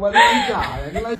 qua lanciare.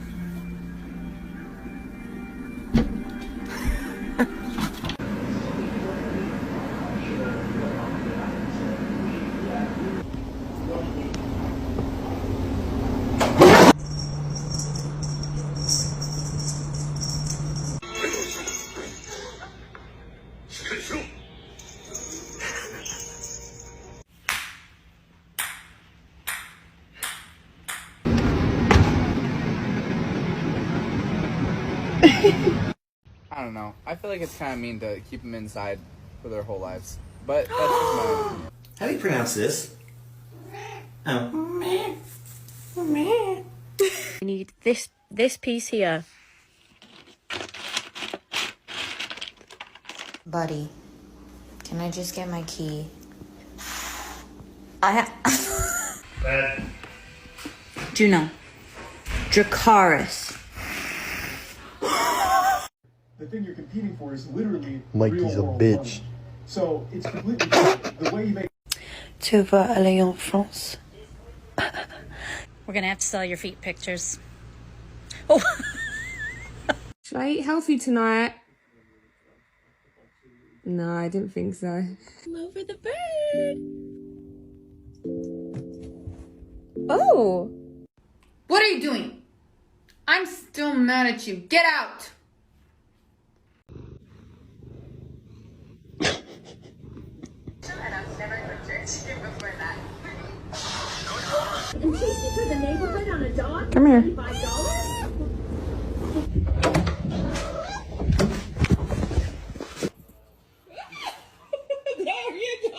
I don't know. I feel like it's kind of mean to keep them inside for their whole lives. But that's just my opinion. How do you pronounce this? Oh. I need this piece here. Buddy, can I just get my key? I have... Juno. Dracarys. The thing you're competing for is literally Mikey's a bitch. Money. So it's completely different. The way you make... Tu vas aller en France? We're gonna have to sell your feet pictures. Oh. Should I eat healthy tonight? No, I didn't think so. I'm over the bird. Oh. What are you doing? I'm still mad at you. Get out! And I've never cooked chicken before that. And chase you through the neighborhood on a dog? Come here. $35? There you go!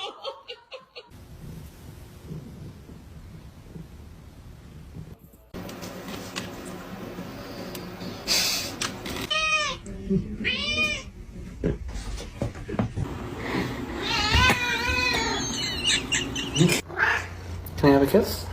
Can I have a kiss?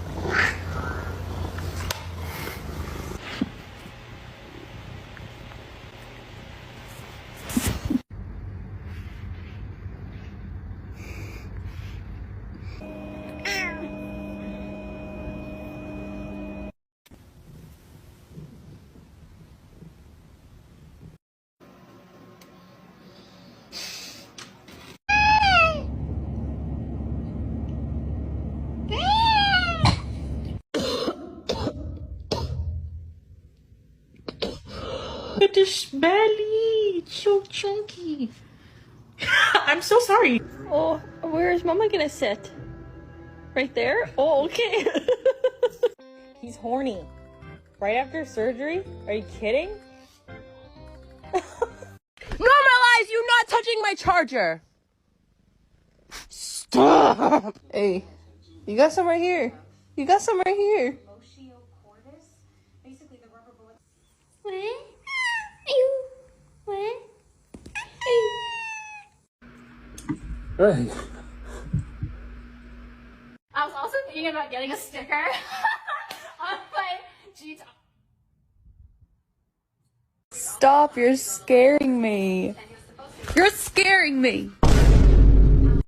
Look at this belly. It's so chunky. I'm so sorry. Oh, where is Mama gonna sit? Right there? Oh, okay. He's horny. Right after surgery? Are you kidding? Normalize you not touching my charger. Stop. Hey, you got some right here. You got some right here. Hey. I was also thinking about getting a sticker on my jeans. Stop, you're scaring me. You're scaring me.